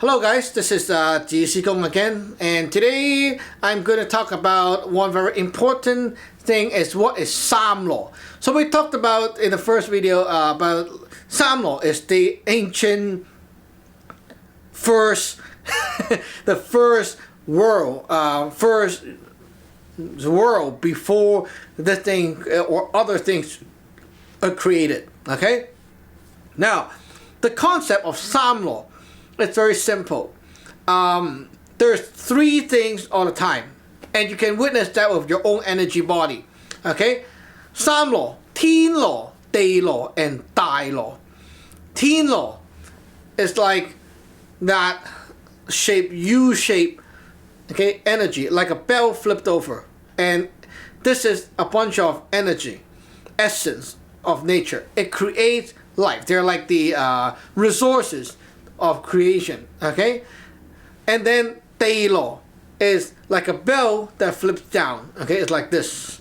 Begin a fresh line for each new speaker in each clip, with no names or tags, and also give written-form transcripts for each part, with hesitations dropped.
Hello guys, this is Ji Gong again, and today I'm going to talk about one very important thing is what is Saam Law. So we talked about in the first video about Saam Law is the ancient first, the first world before the thing or other things are created. Okay, now the concept of Saam Law. It's very simple. There's three things all the time, and you can witness that with your own energy body. Okay, Saam Law, Thiên Law, Day Law, and Dai Law. Thiên Law is like that shape, U shape, okay, energy, like a bell flipped over, and this is a bunch of energy, essence of nature. It creates life. They're like the resources of creation, okay? And then Day Law is like a bell that flips down, okay? It's like this.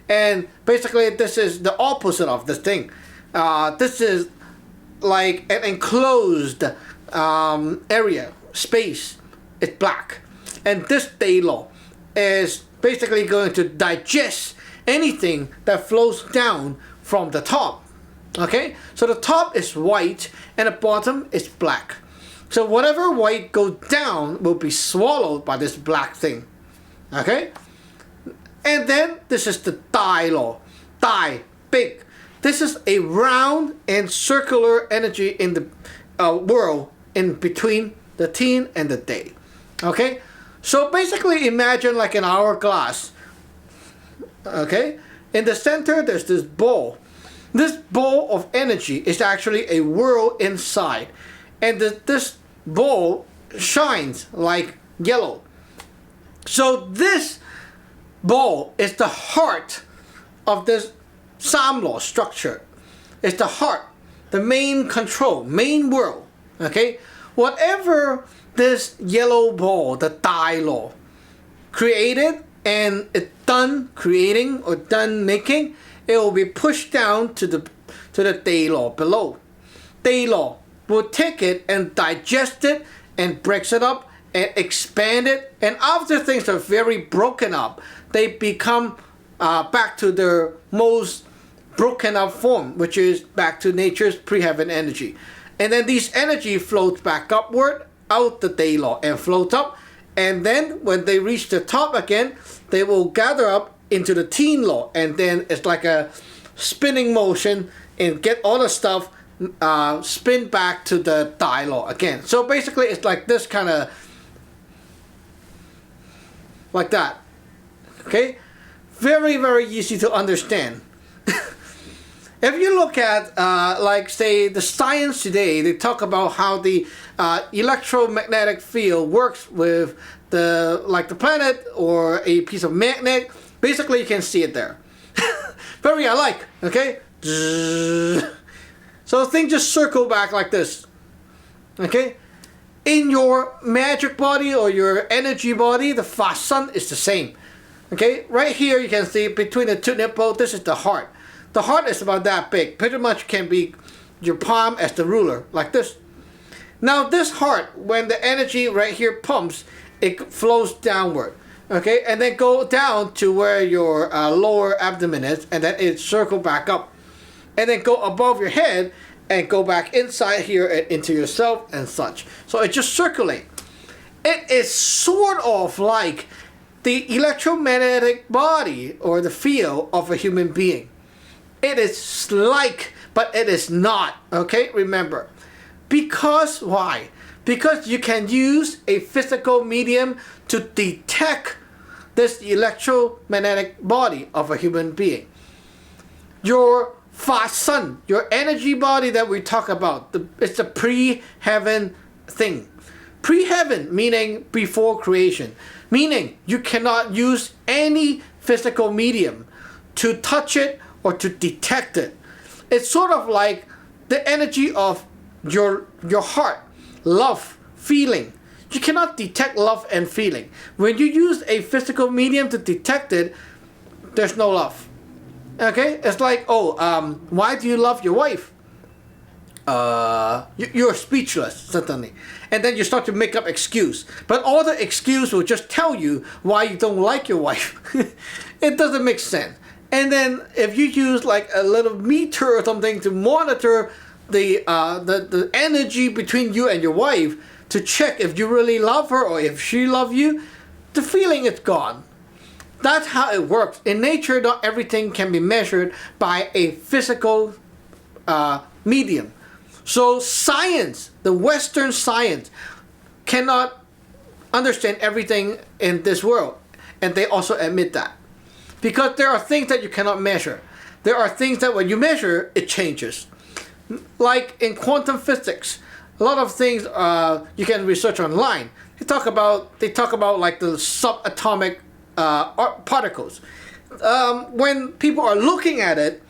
And basically this is the opposite of this thing. This is like an enclosed area, space. It's black. And this Day Law is basically going to digest anything that flows down from the top. Okay, so the top is white and the bottom is black. So whatever white goes down will be swallowed by this black thing. Okay, and then this is the Dai Law. Dai, big. This is a round and circular energy in the world in between the Thiên and the Day. Okay, so basically imagine like an hourglass. Okay, in the center there's this ball. This ball of energy is actually a world inside, and this ball shines like yellow. So this ball is the heart of this Saam Law structure. It's the heart, the main control, main world. Okay, whatever this yellow ball, the Dai Law, created and it's done creating or done making, it will be pushed down to the Day Law below. Day Law will take it and digest it and breaks it up and expand it. And after things are very broken up, they become back to their most broken up form, which is back to nature's pre-heaven energy. And then this energy floats back upward out the Day Law and floats up. And then when they reach the top again, they will gather up into the Thiên Law, and then it's like a spinning motion and get all the stuff spin back to the Dai Law again. So basically it's like this kind of like that. Okay, very easy to understand. If you look at like say the science today, they talk about how the electromagnetic field works with the planet or a piece of magnet. Basically, you can see it there. Very alike, okay? So things just circle back like this, okay? In your magic body or your energy body, the Fa Sun is the same, okay? Right here, you can see between the two nipples, this is the heart. The heart is about that big. Pretty much can be your palm as the ruler, like this. Now, this heart, when the energy right here pumps, it flows downward. Okay, and then go down to where your lower abdomen is, and then it circle back up, and then go above your head and go back inside here and into yourself and such. So it just circulate. It is sort of like the electromagnetic body or the field of a human being. It is like, but it is not. Okay, remember, because why? Because you can use a physical medium to detect this electromagnetic body of a human being. Your Fa Sun, your energy body that we talk about, it's a pre-heaven thing. Pre-heaven meaning before creation, meaning you cannot use any physical medium to touch it or to detect it. It's sort of like the energy of your heart, love, feeling. You cannot detect love and feeling. When you use a physical medium to detect it, there's no love. Okay? It's like, why do you love your wife? you're speechless suddenly, and then you start to make up excuse. But all the excuse will just tell you why you don't like your wife. It doesn't make sense. And then if you use like a little meter or something to monitor the energy between you and your wife to check if you really love her or if she loves you, the feeling is gone. That's how it works. In nature, not everything can be measured by a physical medium. So science, the Western science, cannot understand everything in this world. And they also admit that. Because there are things that you cannot measure. There are things that when you measure, it changes. Like in quantum physics, a lot of things you can research online. They talk about like the subatomic particles. When people are looking at it,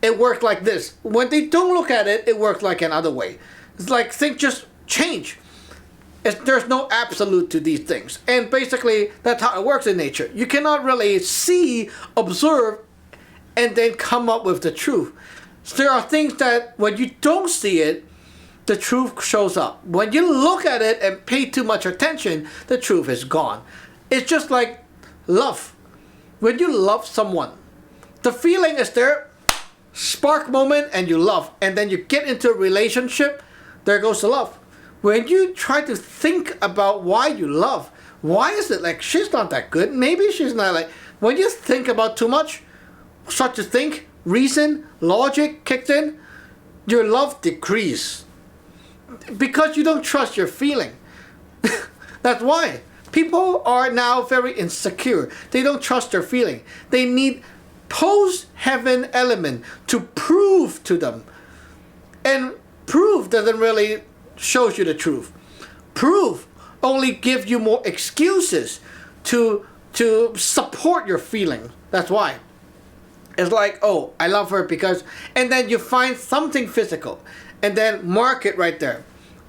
it works like this. When they don't look at it, it works like another way. It's like things just change. There's no absolute to these things. And basically, that's how it works in nature. You cannot really see, observe, and then come up with the truth. So there are things that when you don't see it, the truth shows up. When you look at it and pay too much attention, the truth is gone. It's just like love. When you love someone, the feeling is there, spark moment, and you love. And then you get into a relationship, there goes the love. When you try to think about why you love, why is it like she's not that good? Maybe she's not like, when you think about too much, start to think, reason, logic kicks in, your love decreases. Because you don't trust your feeling. That's why. People are now very insecure. They don't trust their feeling. They need post-heaven element to prove to them. And proof doesn't really shows you the truth. Proof only gives you more excuses to support your feeling. That's why. It's like, oh, I love her because, and then you find something physical and then mark it right there.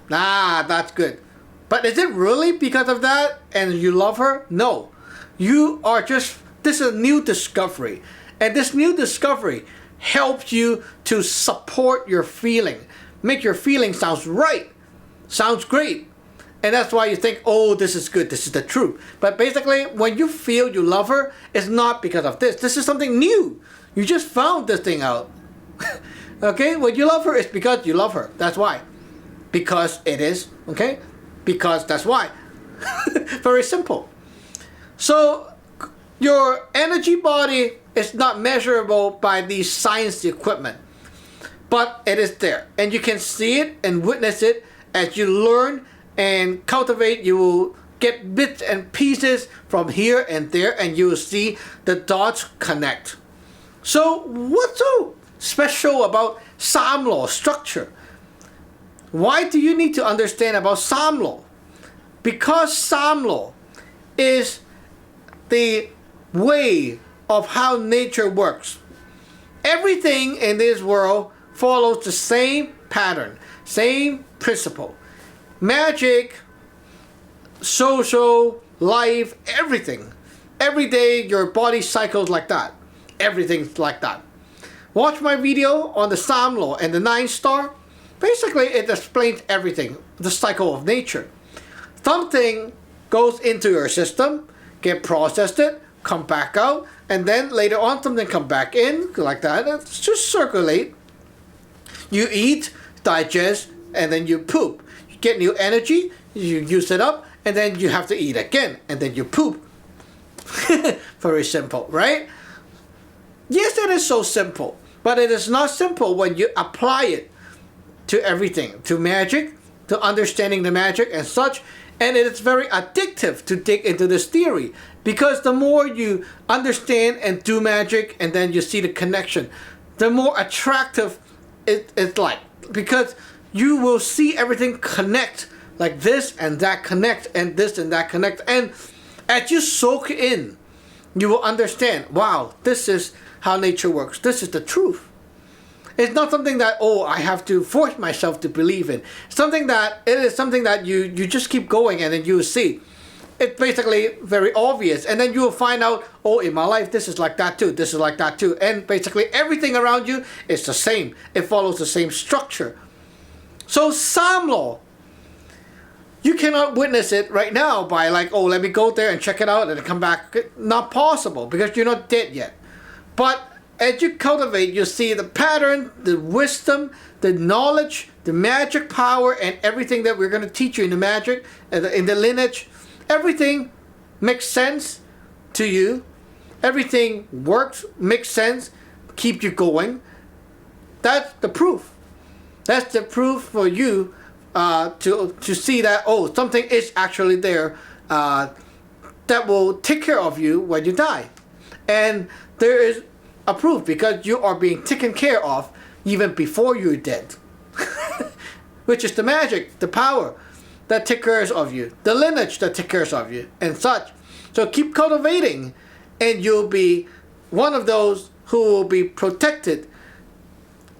That's good. But is it really because of that and you love her? No. You are just, this is a new discovery. And this new discovery helps you to support your feeling. Make your feeling sounds right. Sounds great. And that's why you think, oh, this is good. This is the truth. But basically, when you feel you love her, it's not because of this. This is something new. You just found this thing out. Okay? When you love her, it's because you love her. That's why. Because it is. Okay? Because that's why. Very simple. So, your energy body is not measurable by these science equipment. But it is there. And you can see it and witness it. As you learn and cultivate, you will get bits and pieces from here and there, and you will see the dots connect. So what's so special about Saam Law structure? Why do you need to understand about Saam Law? Because Saam Law is the way of how nature works. Everything in this world follows the same pattern, same principle. Magic, social, life, everything. Every day your body cycles like that. Everything's like that. Watch my video on the Saam Law and the 9 star. Basically it explains everything, the cycle of nature. Something goes into your system, get processed it, come back out, and then later on something come back in, like that. It's just circulate. You eat, digest, and then you poop. You get new energy, you use it up, and then you have to eat again, and then you poop. Very simple, right? Yes, it is so simple, but it is not simple when you apply it to everything, to magic, to understanding the magic and such, and it is very addictive to dig into this theory, because the more you understand and do magic, and then you see the connection, the more attractive it's like, because you will see everything connect, like this and that connect, and this and that connect, and as you soak in, you will understand, wow, this is how nature works, this is the truth. It's not something that, oh, I have to force myself to believe in. Something that, it is something that you just keep going, and then you will see. It's basically very obvious, and then you will find out, oh, in my life this is like that too, this is like that too, and basically everything around you is the same. It follows the same structure. So Saam Law, you cannot witness it right now by like, oh, let me go there and check it out and come back. Not possible because you're not dead yet. But as you cultivate, you see the pattern, the wisdom, the knowledge, the magic power, and everything that we're going to teach you in the magic, in the lineage. Everything makes sense to you. Everything works, makes sense, keep you going. That's the proof. That's the proof for you to see that, oh, something is actually there that will take care of you when you die. And there is a proof because you are being taken care of even before you're dead. Which is the magic, the power that takes care of you, the lineage that takes care of you, and such. So keep cultivating, and you'll be one of those who will be protected,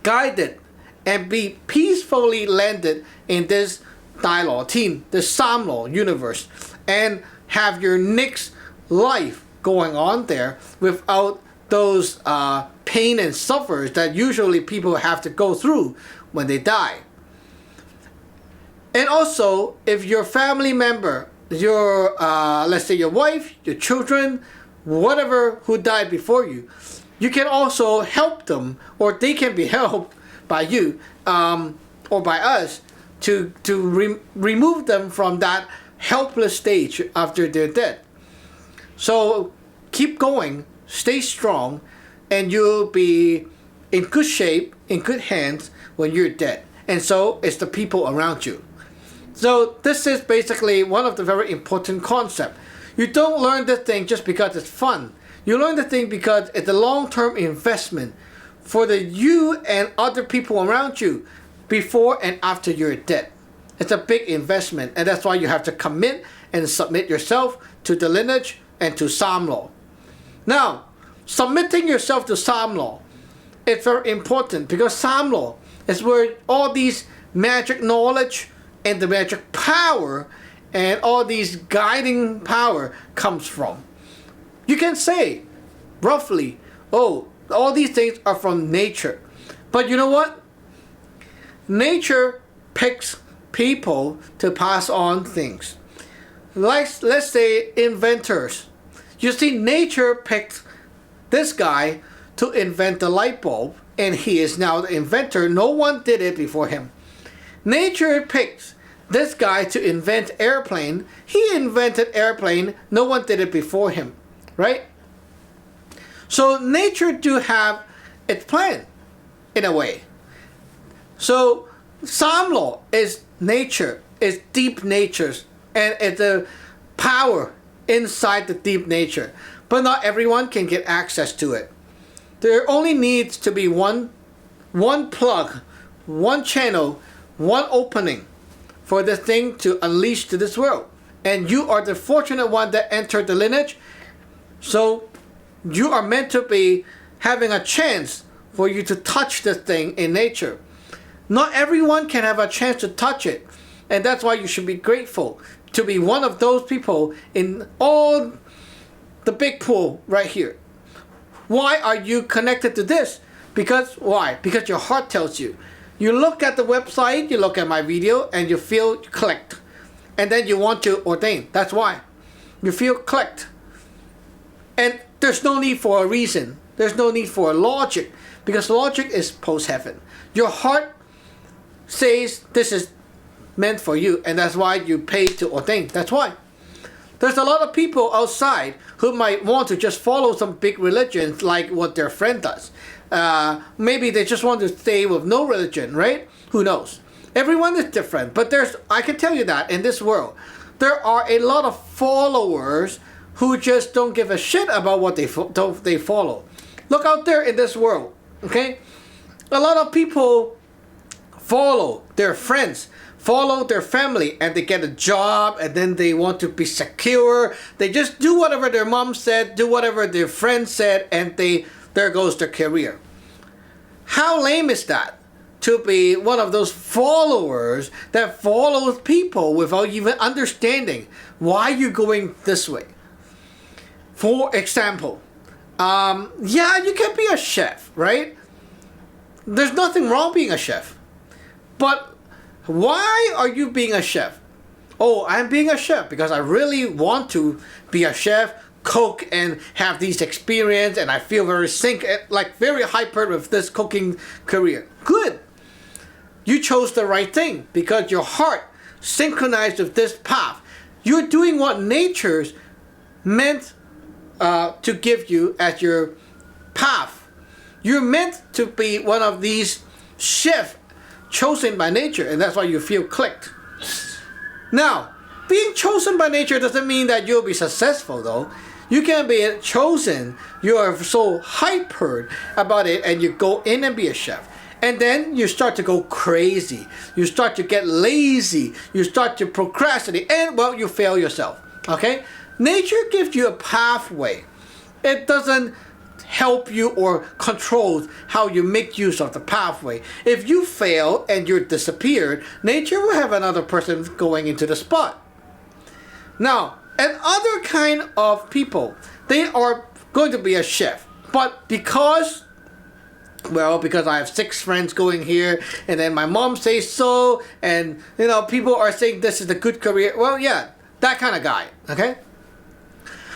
guided, and be peacefully landed in this Dai Law team, this Saam Law universe, and have your next life going on there without those pain and suffers that usually people have to go through when they die. And also, if your family member, your let's say your wife, your children, whatever who died before you, you can also help them, or they can be helped by you or by us to remove them from that helpless stage after they're dead. So keep going, stay strong, and you'll be in good shape, in good hands when you're dead. And so it's the people around you. So this is basically one of the very important concepts. You don't learn this thing just because it's fun. You learn the thing because it's a long-term investment for you and other people around you before and after you're dead. It's a big investment, and that's why you have to commit and submit yourself to the lineage and to Saam Law. Now, submitting yourself to Saam Law is very important because Saam Law is where all these magic knowledge and the magic power and all these guiding power comes from. You can say, roughly, oh, all these things are from nature. But you know what? Nature picks people to pass on things. Like, let's say, inventors. You see, nature picked this guy to invent the light bulb, and he is now the inventor. No one did it before him. Nature picks this guy to invent airplane. He invented airplane. No one did it before him, right? So nature do have its plan, in a way. So Saam Law is nature, is deep natures, and it's a power inside the deep nature. But not everyone can get access to it. There only needs to be one plug, one channel, one opening for the thing to unleash to this world. And you are the fortunate one that entered the lineage. So you are meant to be having a chance for you to touch this thing in nature. Not everyone can have a chance to touch it. And that's why you should be grateful to be one of those people in all the big pool right here. Why are you connected to this? Because why? Because your heart tells you. You look at the website, you look at my video, and you feel clicked. And then you want to ordain. That's why. You feel clicked. And there's no need for a reason. There's no need for a logic. Because logic is post-heaven. Your heart says this is meant for you. And that's why you pay to ordain. That's why. There's a lot of people outside who might want to just follow some big religions like what their friend does. Maybe they just want to stay with no religion, right? Who knows? Everyone is different. But I can tell you that in this world, there are a lot of followers who just don't give a shit about what they follow. Look out there in this world, okay? A lot of people follow their friends, follow their family, and they get a job, and then they want to be secure. They just do whatever their mom said, do whatever their friend said, and there goes their career. How lame is that? To be one of those followers that follows people without even understanding why you're going this way. For example, yeah, you can be a chef, right? There's nothing wrong being a chef. But Why are you being a chef? Oh, I'm being a chef because I really want to be a chef, cook, and have these experience, and I feel very very hyper with this cooking career. Good. You chose the right thing because your heart synchronized with this path. You're doing what nature's meant to give you as your path. You're meant to be one of these chefs chosen by nature, and that's why you feel clicked. Now, being chosen by nature doesn't mean that you'll be successful though. You can be chosen, you are so hyper about it, and you go in and be a chef. And then you start to go crazy. You start to get lazy. You start to procrastinate, and well, you fail yourself. Okay? Nature gives you a pathway. It doesn't help you or control how you make use of the pathway. If you fail and you're disappeared, nature will have another person going into the spot. Now, another kind of people, they are going to be a chef, but because I have 6 friends going here, and then my mom says so, and people are saying this is a good career. Well, yeah, that kind of guy. Okay.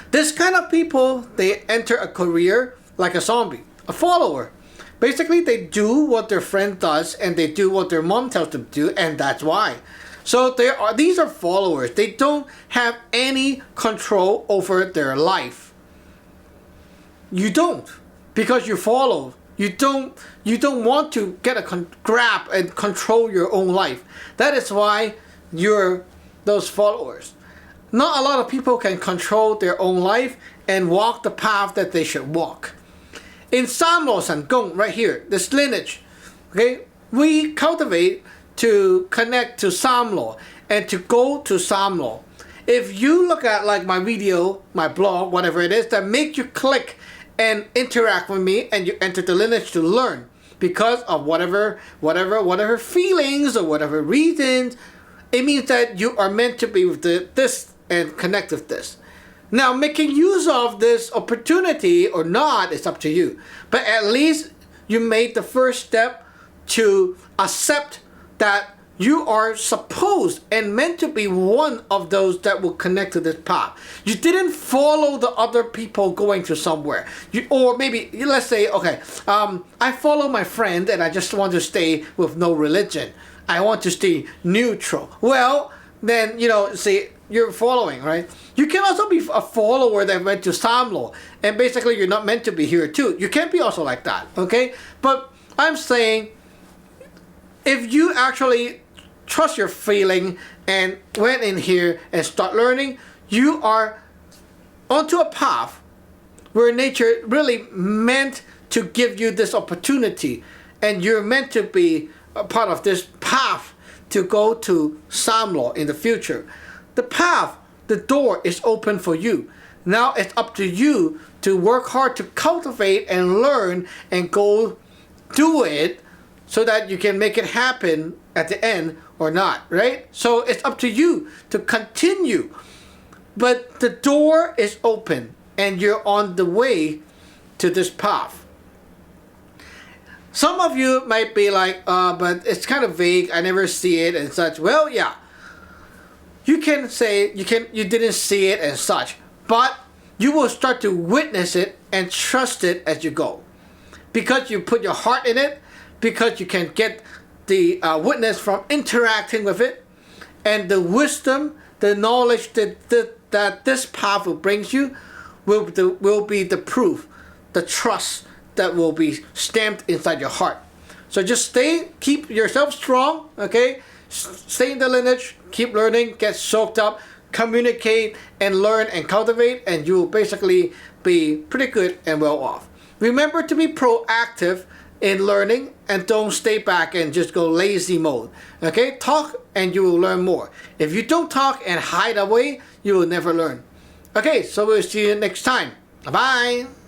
This kind of people, they enter a career like a zombie, a follower. Basically, they do what their friend does, and they do what their mom tells them to do, and that's why. So these are followers. They don't have any control over their life. You don't, because you follow. You don't want to get a grab and control your own life. That is why you're those followers. Not a lot of people can control their own life and walk the path that they should walk. In Saam Law Sun Gung, right here, this lineage, okay, we cultivate to connect to Saam Law and to go to Saam Law. If you look at like my video, my blog, whatever it is, that make you click and interact with me, and you enter the lineage to learn because of whatever feelings or whatever reasons, it means that you are meant to be with this and connect with this. Now, making use of this opportunity or not is up to you. But at least you made the first step to accept that you are supposed and meant to be one of those that will connect to this path. You didn't follow the other people going to somewhere. Or maybe, let's say, okay, I follow my friend and I just want to stay with no religion. I want to stay neutral. Well, then, see, you're following, right? You can also be a follower that went to Saam Law, and basically you're not meant to be here too. You can be also like that, okay? But I'm saying, if you actually trust your feeling and went in here and start learning, you are onto a path where nature really meant to give you this opportunity, and you're meant to be a part of this path to go to Saam Law in the future. The path, the door is open for you. Now it's up to you to work hard to cultivate and learn and go do it so that you can make it happen at the end or not, right? So it's up to you to continue. But the door is open and you're on the way to this path. Some of you might be like, but it's kind of vague, I never see it and such. Well, yeah. You can say you didn't see it and such, but you will start to witness it and trust it as you go. Because you put your heart in it, because you can get the witness from interacting with it, and the wisdom, the knowledge that this path will bring you will be the proof, the trust that will be stamped inside your heart. So just keep yourself strong, okay? Stay in the lineage, keep learning, get soaked up, communicate and learn and cultivate, and you will basically be pretty good and well off. Remember to be proactive in learning and don't stay back and just go lazy mode. Okay, talk and you will learn more. If you don't talk and hide away, you will never learn. Okay, so we'll see you next time. Bye-bye.